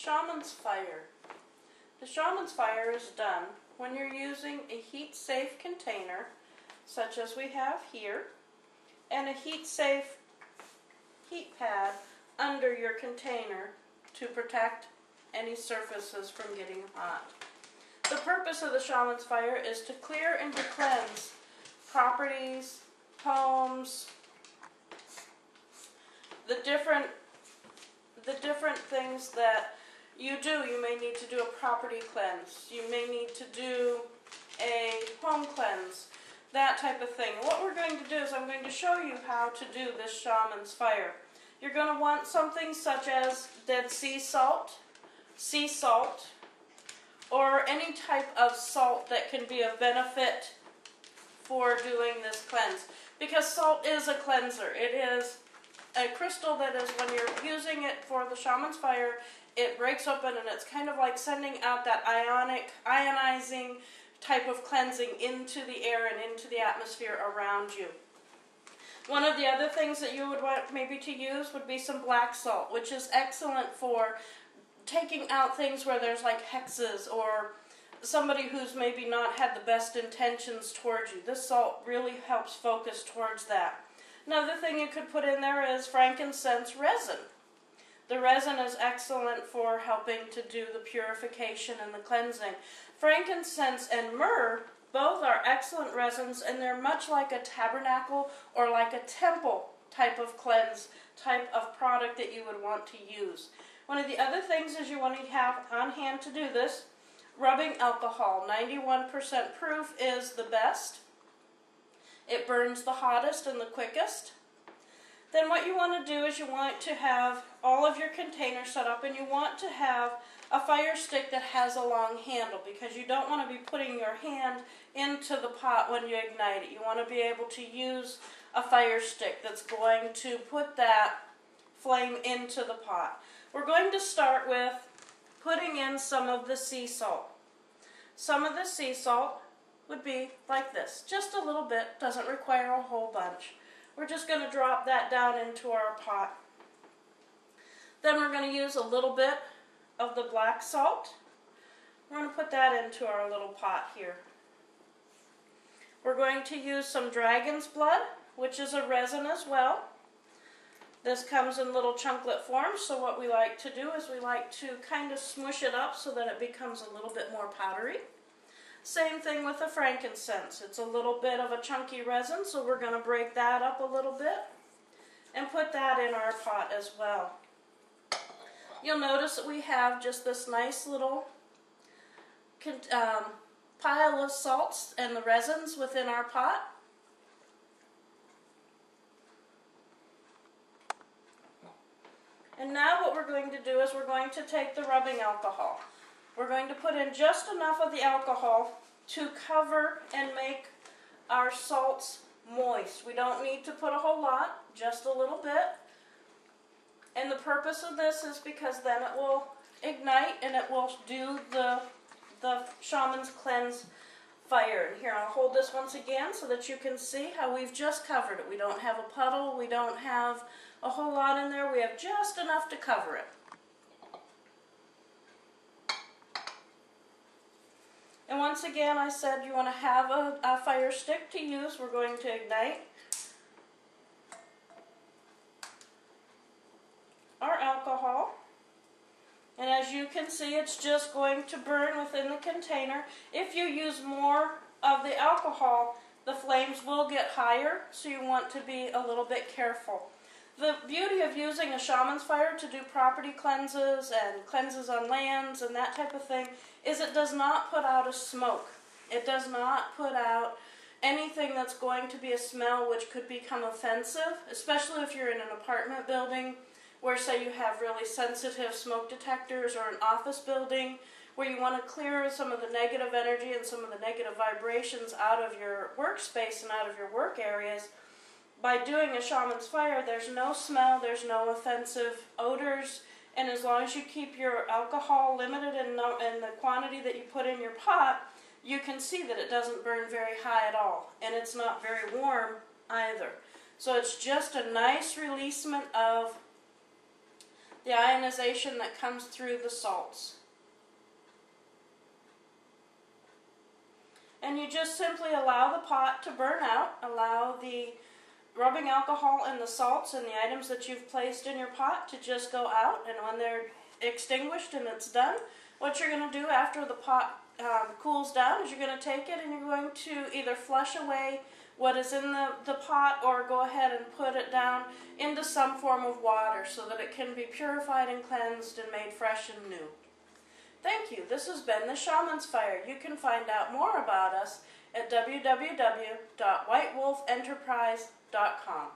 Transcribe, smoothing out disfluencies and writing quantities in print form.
Shaman's fire. The Shaman's fire is done when you're using a heat-safe container, such as we have here, and a heat-safe heat pad under your container to protect any surfaces from getting hot. The purpose of the Shaman's fire is to clear and to cleanse properties, homes, the different things that you do. You may need to do a property cleanse. You may need to do a home cleanse, that type of thing. What we're going to do is I'm going to show you how to do this Shaman's fire. You're going to want something such as Dead Sea salt, or any type of salt that can be of benefit for doing this cleanse. Because salt is a cleanser. It is a crystal that is, when you're using it for the Shaman's fire, it breaks open and it's kind of like sending out that ionizing type of cleansing into the air and into the atmosphere around you. One of the other things that you would want maybe to use would be some black salt, which is excellent for taking out things where there's like hexes or somebody who's maybe not had the best intentions towards you. This salt really helps focus towards that. Another thing you could put in there is frankincense resin. The resin is excellent for helping to do the purification and the cleansing. Frankincense and myrrh both are excellent resins, and they're much like a tabernacle or like a temple type of cleanse, type of product that you would want to use. One of the other things is you want to have on hand to do this, rubbing alcohol. 91% proof is the best. It burns the hottest and the quickest. Then what you want to do is you want to have all of your containers set up, and you want to have a fire stick that has a long handle, because you don't want to be putting your hand into the pot when you ignite it. You want to be able to use a fire stick that's going to put that flame into the pot. We're going to start with putting in some of the sea salt. Some of the sea salt would be like this, just a little bit, doesn't require a whole bunch. We're just going to drop that down into our pot. Then we're going to use a little bit of the black salt. We're going to put that into our little pot here. We're going to use some dragon's blood, which is a resin as well. This comes in little chunklet form, so what we like to do is we like to kind of smush it up so that it becomes a little bit more powdery. Same thing with the frankincense. It's a little bit of a chunky resin, so we're going to break that up a little bit and put that in our pot as well. You'll notice that we have just this nice little pile of salts and the resins within our pot. And now what we're going to do is we're going to take the rubbing alcohol. We're going to put in just enough of the alcohol to cover and make our salts moist. We don't need to put a whole lot, just a little bit. And the purpose of this is because then it will ignite and it will do the Shaman's cleanse fire. And here, I'll hold this once again so that you can see how we've just covered it. We don't have a puddle, we don't have a whole lot in there, we have just enough to cover it. And once again, I said you want to have a fire stick to use. We're going to ignite our alcohol. And as you can see, it's just going to burn within the container. If you use more of the alcohol, the flames will get higher, so you want to be a little bit careful. The beauty of using a Shaman's fire to do property cleanses and cleanses on lands and that type of thing is it does not put out a smoke. It does not put out anything that's going to be a smell which could become offensive, especially if you're in an apartment building where, say, you have really sensitive smoke detectors, or an office building where you want to clear some of the negative energy and some of the negative vibrations out of your workspace and out of your work areas. By doing a Shaman's fire, there's no smell, there's no offensive odors, and as long as you keep your alcohol limited in the quantity that you put in your pot, you can see that it doesn't burn very high at all, and it's not very warm either. So it's just a nice releasement of the ionization that comes through the salts. And you just simply allow the pot to burn out, allow the rubbing alcohol and the salts and the items that you've placed in your pot to just go out, and when they're extinguished and it's done, what you're going to do after the pot cools down is you're going to take it and you're going to either flush away what is in the pot or go ahead and put it down into some form of water so that it can be purified and cleansed and made fresh and new. Thank you. This has been the Shaman's Fire. You can find out more about us at www.whitewolfenterprise.com.